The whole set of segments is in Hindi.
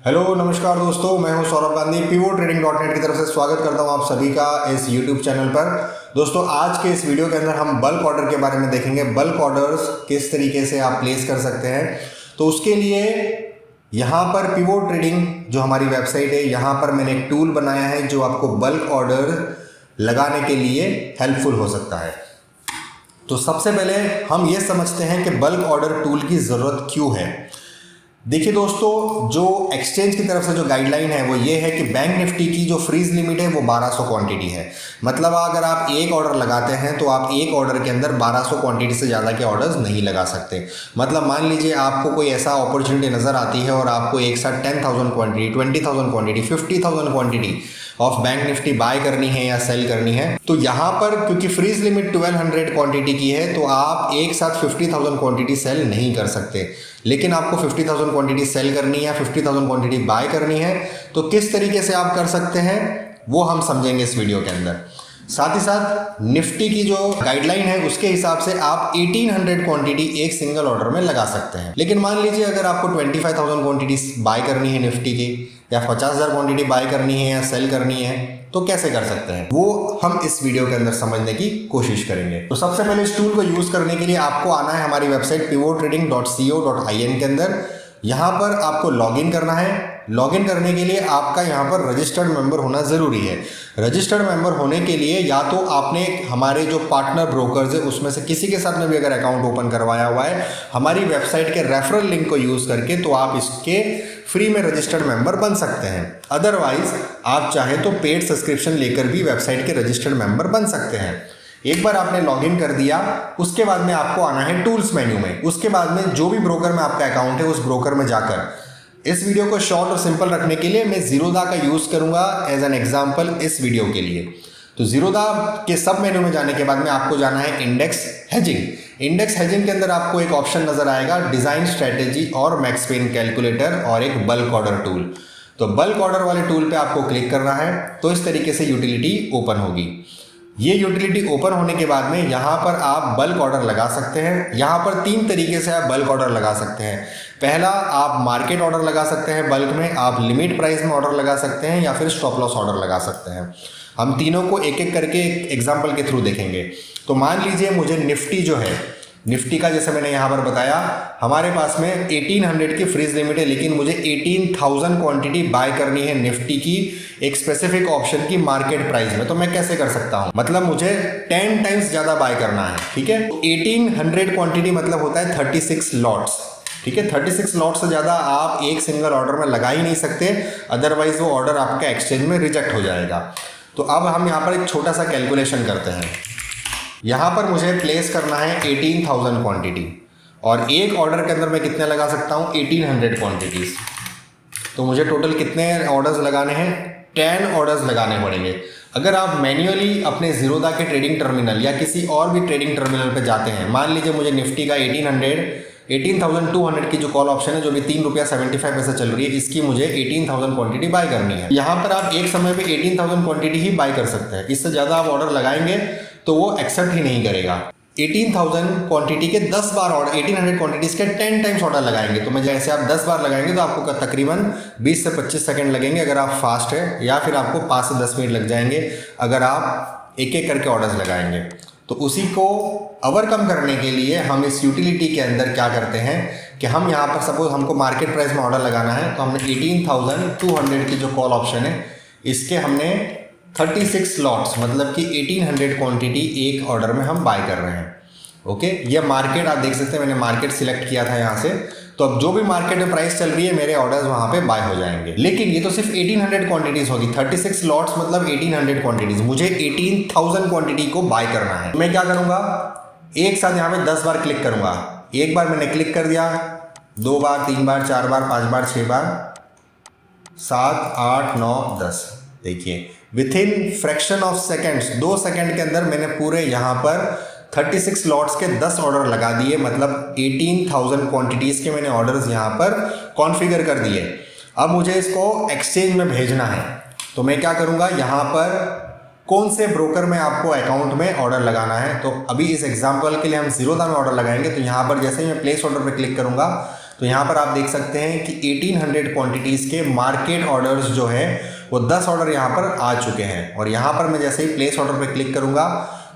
हेलो नमस्कार दोस्तों, मैं हूं सौरभ गांधी। pivotTrading.net की तरफ से स्वागत करता हूं आप सभी का इस YouTube चैनल पर। दोस्तों, आज के इस वीडियो के अंदर हम बल्क ऑर्डर के बारे में देखेंगे। बल्क ऑर्डर्स किस तरीके से आप प्लेस कर सकते हैं। तो उसके लिए यहाँ पर पिवोट ट्रेडिंग जो हमारी वेबसाइट है, यहाँ पर मैंने एक टूल बनाया है जो आपको बल्क ऑर्डर लगाने के लिए हेल्पफुल हो सकता है। तो सबसे पहले हम ये समझते हैं कि बल्क ऑर्डर टूल की ज़रूरत क्यों है। देखिए दोस्तों, जो एक्सचेंज की तरफ से जो गाइडलाइन है वो ये है कि बैंक निफ्टी की जो फ्रीज लिमिट है वो 1200 क्वांटिटी है। मतलब अगर आप एक ऑर्डर लगाते हैं तो आप एक ऑर्डर के अंदर 1200 क्वांटिटी से ज़्यादा के ऑर्डर्स नहीं लगा सकते। मतलब मान लीजिए आपको कोई ऐसा अपॉर्चुनिटी नज़र आती है और आपको एक साथ 10,000 quantity, 20,000 quantity, 50,000 quantity of bank Nifty buy करनी है या सेल करनी है, तो यहाँ पर क्योंकि फ्रीज लिमिट 1200 क्वांटिटी की है तो आप एक साथ 50,000 क्वांटिटी सेल नहीं कर सकते। लेकिन आपको 50,000 क्वांटिटी सेल करनी है, 50,000 क्वांटिटी बाय करनी है, तो किस तरीके से आप कर सकते हैं वो हम समझेंगे इस वीडियो के अंदर। साथ ही साथ निफ्टी की जो गाइडलाइन है उसके हिसाब से आप 1800 क्वांटिटी एक सिंगल ऑर्डर में लगा सकते हैं। लेकिन मान लीजिए अगर आपको 25,000 क्वांटिटी बाय करनी है निफ्टी की, या 50,000 क्वांटिटी बाय करनी है या सेल करनी है, तो कैसे कर सकते हैं वो हम इस वीडियो के अंदर समझने की कोशिश करेंगे। तो सबसे पहले इस टूल को यूज करने के लिए आपको आना है हमारी वेबसाइट pivotTrading.co.in के अंदर। यहाँ पर आपको लॉगिन करना है। लॉगिन करने के लिए आपका यहाँ पर रजिस्टर्ड मेंबर होना ज़रूरी है। रजिस्टर्ड मेंबर होने के लिए या तो आपने हमारे जो पार्टनर ब्रोकर्स है उसमें से किसी के साथ में भी अगर अकाउंट ओपन करवाया हुआ है हमारी वेबसाइट के रेफरल लिंक को यूज़ करके, तो आप इसके फ्री में रजिस्टर्ड मेंबर बन सकते हैं। अदरवाइज आप चाहे तो पेड सब्सक्रिप्शन लेकर भी वेबसाइट के रजिस्टर्ड मेंबर बन सकते हैं। एक बार आपने लॉगिन कर दिया, उसके बाद में आपको आना है टूल्स मेन्यू में। उसके बाद में जो भी ब्रोकर में आपका अकाउंट है उस ब्रोकर में जाकर, इस वीडियो को शॉर्ट और सिंपल रखने के लिए मैं जीरोधा का यूज़ करूंगा एज एन एग्जाम्पल इस वीडियो के लिए। तो जीरोधा के सब मेन्यू में जाने के बाद में आपको जाना है इंडेक्स हेजिंग। इंडेक्स हेजिंग के अंदर आपको एक ऑप्शन नजर आएगा डिज़ाइन स्ट्रेटेजी और मैक्स पेन कैलकुलेटर और एक बल्क ऑर्डर टूल। तो बल्क ऑर्डर वाले टूल पे आपको क्लिक करना है, तो इस तरीके से यूटिलिटी ओपन होगी। ये यूटिलिटी ओपन होने के बाद में यहाँ पर आप बल्क ऑर्डर लगा सकते हैं। यहाँ पर 3 तरीके से आप बल्क ऑर्डर लगा सकते हैं। पहला, आप मार्केट ऑर्डर लगा सकते हैं बल्क में, आप लिमिट प्राइस में ऑर्डर लगा सकते हैं, या फिर स्टॉप लॉस ऑर्डर लगा सकते हैं। हम तीनों को एक एक करके एक एग्जाम्पल के थ्रू देखेंगे। तो मान लीजिए मुझे निफ्टी जो है, निफ्टी का जैसे मैंने यहाँ पर बताया हमारे पास में 1800 की फ्रीज लिमिट है, लेकिन मुझे 18,000 क्वांटिटी बाय करनी है निफ्टी की एक स्पेसिफिक ऑप्शन की मार्केट प्राइस में। तो मैं कैसे कर सकता हूँ, मतलब मुझे 10 टाइम्स ज़्यादा बाय करना है। ठीक है, 1800 क्वांटिटी मतलब होता है 36 लॉट्स। ठीक है, 36 लॉट से ज़्यादा आप एक सिंगल ऑर्डर में लगा ही नहीं सकते, अदरवाइज वो ऑर्डर आपका एक्सचेंज में रिजेक्ट हो जाएगा। तो अब हम यहाँ पर एक छोटा सा कैलकुलेशन करते हैं। यहाँ पर मुझे प्लेस करना है 18,000 क्वांटिटी, और एक ऑर्डर के अंदर मैं कितने लगा सकता हूँ, 1800 क्वांटिटीज़। तो मुझे टोटल कितने ऑर्डर्स लगाने हैं, 10 ऑर्डर्स लगाने पड़ेंगे। अगर आप मैन्युअली अपने जीरोधा के ट्रेडिंग टर्मिनल या किसी और भी ट्रेडिंग टर्मिनल पे जाते हैं, मान लीजिए मुझे निफ्टी का 18,200 की जो कॉल ऑप्शन है जो भी ₹3.75 चल रही है, इसकी मुझे 18,000 क्वांटिटी बाय करनी है। यहाँ पर आप एक समय पे 18,000 क्वांटिटी ही बाय कर सकते हैं। इससे ज़्यादा आप ऑर्डर लगाएंगे तो वो एक्सेप्ट ही नहीं करेगा। 18,000 क्वांटिटी के 10 बार ऑर्डर, 1800 क्वांटिटीज़ के 10 टाइम्स ऑर्डर लगाएंगे। तो मैं जैसे आप 10 बार लगाएंगे तो आपको तकरीबन 20 से 25 सेकंड लगेंगे अगर आप फास्ट है, या फिर आपको 5 से 10 मिनट लग जाएंगे अगर आप एक एक करके ऑर्डर्स लगाएंगे। तो उसी को ओवरकम करने के लिए हम इस यूटिलिटी के अंदर क्या करते हैं कि हम यहाँ पर सपोज हमको मार्केट प्राइस में ऑर्डर लगाना है, तो हमने 18,200 की जो कॉल ऑप्शन है इसके हमने 36 लॉट्स मतलब कि 1800 क्वांटिटी एक ऑर्डर में हम बाय कर रहे हैं। ओके, ये मार्केट आप देख सकते हैं, मैंने मार्केट सिलेक्ट किया था यहाँ से। तो अब जो भी मार्केट में प्राइस चल रही है मेरे ऑर्डर्स वहाँ पे बाय हो जाएंगे। लेकिन ये तो सिर्फ 1800 क्वांटिटीज़ होगी। 36 लॉट्स मतलब 1800 क्वांटिटीज़, मुझे 18,000 क्वांटिटी को बाय करना है। मैं क्या करूँगा, एक साथ यहाँ पे 10 बार क्लिक करूँगा। एक बार मैंने क्लिक कर दिया, 2 बार, 3 बार, 4 बार, 5 बार, 6 बार, 7, 8, 9, 10। देखिए with in fraction of seconds, 2 second के अंदर मैंने पूरे यहाँ पर 36 लॉट्स के 10 ऑर्डर लगा दिए। मतलब 18,000 क्वांटिटीज़ के मैंने ऑर्डर्स यहाँ पर कॉन्फ़िगर कर दिए। अब मुझे इसको एक्सचेंज में भेजना है, तो मैं क्या करूँगा, यहाँ पर कौन से ब्रोकर में आपको अकाउंट में ऑर्डर लगाना है। तो अभी इस एग्जांपल के लिए हम जीरोधा में ऑर्डर लगाएंगे। तो यहाँ पर जैसे ही मैं प्लेस ऑर्डर पर क्लिक करूँगा तो यहाँ पर आप देख सकते हैं कि 1800 क्वांटिटीज़ के मार्केट ऑर्डर्स जो है वो 10 ऑर्डर यहाँ पर आ चुके हैं। और यहाँ पर मैं जैसे ही प्लेस ऑर्डर पे क्लिक करूँगा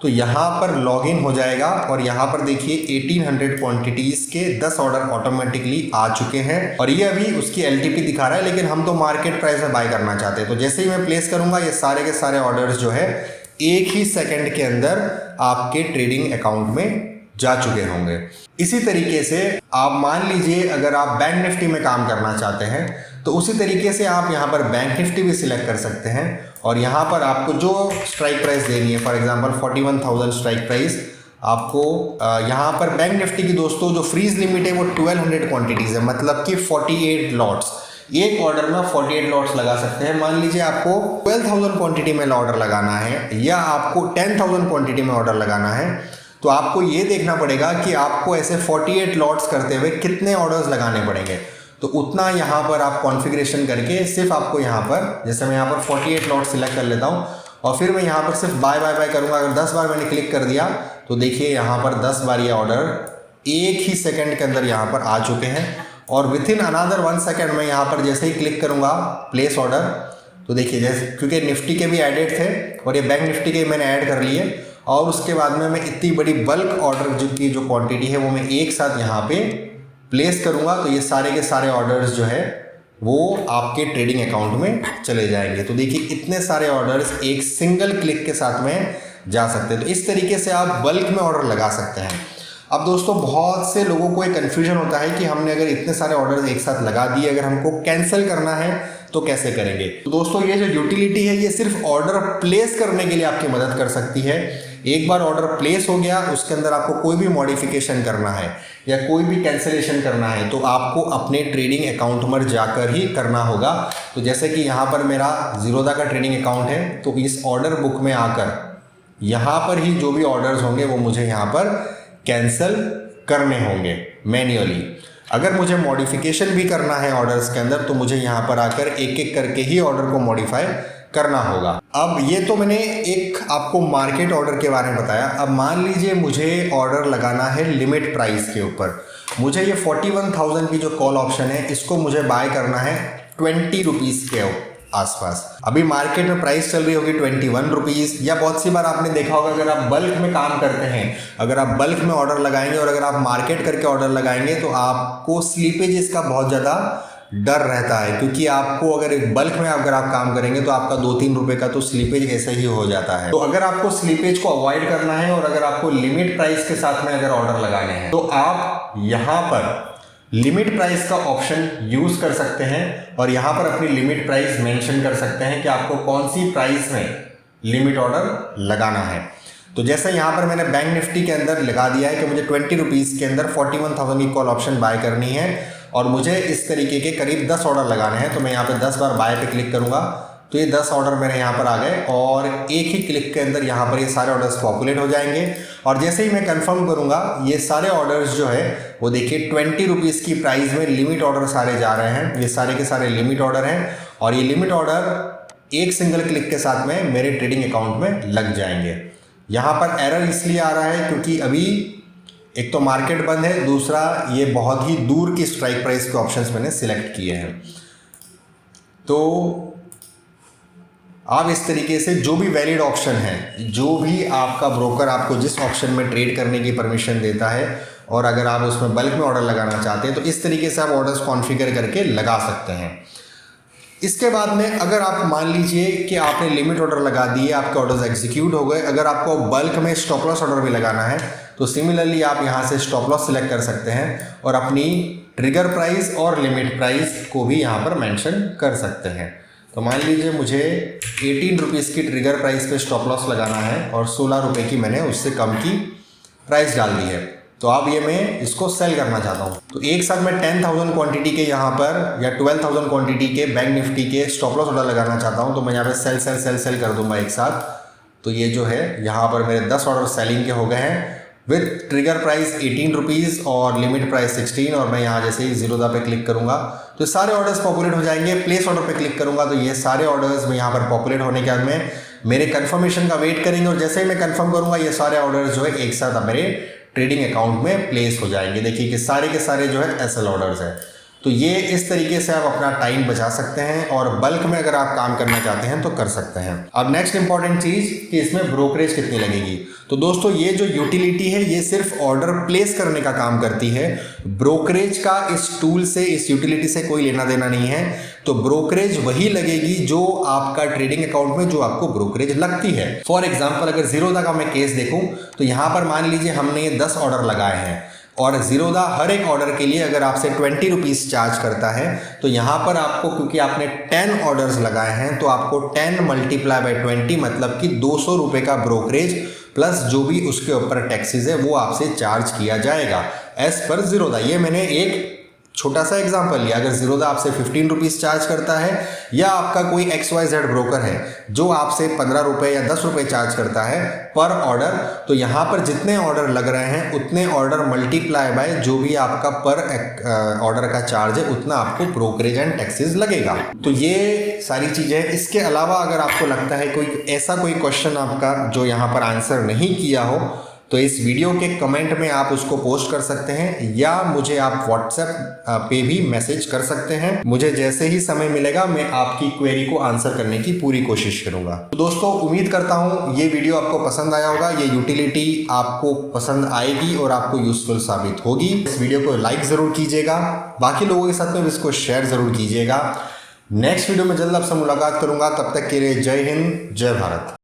तो यहाँ पर लॉगिन हो जाएगा और यहाँ पर देखिए 1800 क्वांटिटीज़ के 10 ऑर्डर ऑटोमेटिकली आ चुके हैं। और ये अभी उसकी LTP दिखा रहा है, लेकिन हम तो मार्केट प्राइस में बाय करना चाहते हैं। तो जैसे ही मैं प्लेस करूँगा ये सारे के सारे ऑर्डर्स जो है एक ही सेकंड के अंदर आपके ट्रेडिंग अकाउंट में जा चुके होंगे। इसी तरीके से आप मान लीजिए अगर आप बैंक निफ्टी में काम करना चाहते हैं तो उसी तरीके से आप यहाँ पर बैंक निफ्टी भी सिलेक्ट कर सकते हैं और यहाँ पर आपको जो स्ट्राइक प्राइस देनी है, फॉर एग्जांपल 41,000 स्ट्राइक प्राइस आपको यहाँ पर बैंक निफ्टी की दोस्तों जो फ्रीज लिमिट है वो 1200 क्वांटिटीज़ है, मतलब कि 48 लॉट्स, एक ऑर्डर में 48 लॉट्स लगा सकते हैं। मान लीजिए आपको 12,000 क्वांटिटी में ऑर्डर लगाना है या आपको 10,000 क्वांटिटी में ऑर्डर लगाना है, तो आपको ये देखना पड़ेगा कि आपको ऐसे 48 लॉट्स करते हुए कितने ऑर्डर्स लगाने पड़ेंगे। तो उतना यहाँ पर आप कॉन्फ़िगरेशन करके सिर्फ आपको यहाँ पर, जैसे मैं यहाँ पर 48 लॉट सिलेक्ट कर लेता हूँ और फिर मैं यहाँ पर सिर्फ बाय बाय बाय करूँगा। अगर 10 बार मैंने क्लिक कर दिया तो देखिए यहाँ पर 10 बार ये ऑर्डर एक ही सेकंड के अंदर यहाँ पर आ चुके हैं। और विथिन अनदर 1 सेकंड में यहाँ पर जैसे ही क्लिक करूँगा प्लेस ऑर्डर, तो देखिए जैसे, क्योंकि निफ्टी के भी एडेड थे और ये बैंक निफ्टी के मैंने ऐड कर लिए, और उसके बाद में मैं इतनी बड़ी बल्क ऑर्डर की जो क्वांटिटी है वो मैं एक साथ यहाँ पे प्लेस करूँगा। तो ये सारे के सारे ऑर्डर्स जो है वो आपके ट्रेडिंग अकाउंट में चले जाएंगे। तो देखिए इतने सारे ऑर्डर्स एक सिंगल क्लिक के साथ में जा सकते हैं। तो इस तरीके से आप बल्क में ऑर्डर लगा सकते हैं। अब दोस्तों बहुत से लोगों को एक कन्फ्यूजन होता है कि हमने अगर इतने सारे ऑर्डर्स एक साथ लगा दिए, अगर हमको कैंसिल करना है तो कैसे करेंगे। तो दोस्तों ये जो यूटिलिटी है ये सिर्फ ऑर्डर प्लेस करने के लिए आपकी मदद कर सकती है। एक बार ऑर्डर प्लेस हो गया, उसके अंदर आपको कोई भी मॉडिफिकेशन करना है या कोई भी कैंसिलेशन करना है तो आपको अपने ट्रेडिंग अकाउंट में जाकर ही करना होगा। तो जैसे कि यहाँ पर मेरा ज़ीरोधा का ट्रेडिंग अकाउंट है, तो इस ऑर्डर बुक में आकर यहाँ पर ही जो भी ऑर्डर्स होंगे वो मुझे यहाँ पर कैंसिल करने होंगे मैन्युअली। अगर मुझे मॉडिफिकेशन भी करना है ऑर्डर्स के अंदर तो मुझे यहाँ पर आकर एक एक करके ही ऑर्डर को मॉडिफाई करना होगा। अब ये तो मैंने एक आपको मार्केट ऑर्डर के बारे में बताया। अब मान लीजिए मुझे ऑर्डर लगाना है लिमिट प्राइस के ऊपर। मुझे ये 41,000 की जो कॉल ऑप्शन है इसको मुझे बाय करना है 20 रुपीज़ के आसपास। अभी मार्केट में प्राइस चल रही होगी 21 रुपीज़, या बहुत सी बार आपने देखा होगा अगर आप बल्क में काम करते हैं, अगर आप बल्क में ऑर्डर लगाएंगे और अगर आप मार्केट करके ऑर्डर लगाएंगे तो आपको स्लीपेज इसका बहुत ज़्यादा डर रहता है, क्योंकि आपको अगर एक बल्क में अगर आप काम करेंगे तो आपका 2-3 रुपए का तो स्लीपेज ऐसे ही हो जाता है। तो अगर आपको स्लीपेज को अवॉइड करना है और अगर आपको लिमिट प्राइस के साथ में अगर ऑर्डर लगाने हैं तो आप यहाँ पर लिमिट प्राइस का ऑप्शन यूज कर सकते हैं और यहाँ पर अपनी लिमिट प्राइस मेंशन कर सकते हैं कि आपको कौन सी प्राइस में लिमिट ऑर्डर लगाना है। तो जैसे यहाँ पर मैंने बैंक निफ्टी के अंदर लगा दिया है कि मुझे 20 रुपीज़ के अंदर 41,000 की कॉल ऑप्शन बाय करनी है और मुझे इस तरीके के करीब 10 ऑर्डर लगाने हैं। तो मैं यहाँ पे 10 बार बाय पे क्लिक करूँगा तो ये 10 ऑर्डर मेरे यहाँ पर आ गए और एक ही क्लिक के अंदर यहाँ पर ये सारे ऑर्डर्स पॉपुलेट हो जाएंगे। और जैसे ही मैं कंफर्म करूँगा ये सारे ऑर्डर्स जो है वो देखिए 20 रुपीज़ की प्राइस में लिमिट ऑर्डर सारे जा रहे हैं। ये सारे के सारे लिमिट ऑर्डर हैं और ये लिमिट ऑर्डर एक सिंगल क्लिक के साथ में मेरे ट्रेडिंग अकाउंट में लग जाएंगे। यहाँ पर एरर इसलिए आ रहा है क्योंकि अभी एक तो मार्केट बंद है, दूसरा ये बहुत ही दूर की स्ट्राइक प्राइस के ऑप्शंस मैंने सिलेक्ट किए हैं। तो आप इस तरीके से जो भी वैलिड ऑप्शन है, जो भी आपका ब्रोकर आपको जिस ऑप्शन में ट्रेड करने की परमिशन देता है और अगर आप उसमें बल्क में ऑर्डर लगाना चाहते हैं तो इस तरीके से आप ऑर्डर्स कॉन्फ़िगर करके लगा सकते हैं। इसके बाद में अगर आप मान लीजिए कि आपने लिमिट ऑर्डर लगा दिए, आपके ऑर्डर्स एग्जीक्यूट हो गए, अगर आपको बल्क में स्टॉप लॉस ऑर्डर भी लगाना है तो सिमिलरली आप यहाँ से स्टॉप लॉस सिलेक्ट कर सकते हैं और अपनी ट्रिगर प्राइस और लिमिट प्राइस को भी यहाँ पर मेंशन कर सकते हैं। तो मान लीजिए मुझे 18 रुपीज़ की ट्रिगर प्राइस पे स्टॉप लॉस लगाना है और 16 रुपये की मैंने उससे कम की प्राइस डाल दी है। तो अब ये मैं इसको सेल करना चाहता हूँ तो एक साथ मैं 10,000 क्वांटिटी के यहाँ पर या 12,000 क्वांटिटी के बैंक निफ्टी के स्टॉप लॉस ऑर्डर लगाना चाहता हूँ। तो मैं यहाँ पे सेल सेल सेल सेल कर दूंगा एक साथ। तो ये जो है यहाँ पर मेरे 10 ऑर्डर सेलिंग के हो गए हैं विथ ट्रिगर प्राइस 18 रुपीज़ और लिमिट प्राइस 16। और मैं यहाँ जैसे ही ज़ीरोधा पे क्लिक करूँगा तो सारे ऑर्डर्स पॉपुलेट हो जाएंगे। प्लेस ऑर्डर पे क्लिक करूँगा तो ये सारे ऑर्डर्स में यहाँ पर पॉपुलेट होने के बाद में मेरे कंफर्मेशन का वेट करेंगे और जैसे ही मैं कंफर्म करूँगा ये सारे ऑर्डर्स जो है एक साथ मेरे ट्रेडिंग अकाउंट में प्लेस हो जाएंगे। देखिए कि सारे के सारे जो है एसएल ऑर्डर्स हैं। तो ये इस तरीके से आप अपना टाइम बचा सकते हैं और बल्क में अगर आप काम करना चाहते हैं तो कर सकते हैं। अब नेक्स्ट इंपॉर्टेंट चीज़ कि इसमें ब्रोकरेज कितनी लगेगी। तो दोस्तों ये जो यूटिलिटी है ये सिर्फ ऑर्डर प्लेस करने का काम करती है। ब्रोकरेज का इस टूल से, इस यूटिलिटी से कोई लेना देना नहीं है। तो ब्रोकरेज वही लगेगी जो आपका ट्रेडिंग अकाउंट में जो आपको ब्रोकरेज लगती है। फॉर एग्जाम्पल अगर ज़ीरोधा का मैं केस देखूँ तो यहाँ पर मान लीजिए हमने ये 10 ऑर्डर लगाए हैं और ज़ीरोधा हर एक ऑर्डर के लिए अगर आपसे 20 रुपीज़ चार्ज करता है तो यहाँ पर आपको, क्योंकि आपने 10 ऑर्डर्स लगाए हैं, तो आपको 10 मल्टीप्लाई बाय 20 मतलब कि 200 रुपये का ब्रोकरेज प्लस जो भी उसके ऊपर टैक्सेस है वो आपसे चार्ज किया जाएगा एज पर ज़ीरोधा। ये मैंने एक छोटा सा एग्जांपल लिया। अगर ज़ीरोधा आपसे 15 रुपीज़ चार्ज करता है या आपका कोई XYZ ब्रोकर है जो आपसे 15 रुपये या 10 रुपये चार्ज करता है पर ऑर्डर, तो यहाँ पर जितने ऑर्डर लग रहे हैं उतने ऑर्डर मल्टीप्लाई बाय जो भी आपका पर ऑर्डर का चार्ज है उतना आपको ब्रोकरेज एंड टैक्सेस लगेगा। तो ये सारी चीज़ें। इसके अलावा अगर आपको लगता है कोई ऐसा कोई क्वेश्चन आपका जो यहाँ पर आंसर नहीं किया हो तो इस वीडियो के कमेंट में आप उसको पोस्ट कर सकते हैं या मुझे आप व्हाट्सएप पे भी मैसेज कर सकते हैं। मुझे जैसे ही समय मिलेगा मैं आपकी क्वेरी को आंसर करने की पूरी कोशिश करूंगा। तो दोस्तों उम्मीद करता हूं ये वीडियो आपको पसंद आया होगा, ये यूटिलिटी आपको पसंद आएगी और आपको यूजफुल साबित होगी। इस वीडियो को लाइक ज़रूर कीजिएगा, बाकी लोगों के साथ में इसको शेयर ज़रूर कीजिएगा। नेक्स्ट वीडियो में जल्द आपसे मुलाकात करूंगा, तब तक के लिए जय हिंद, जय भारत।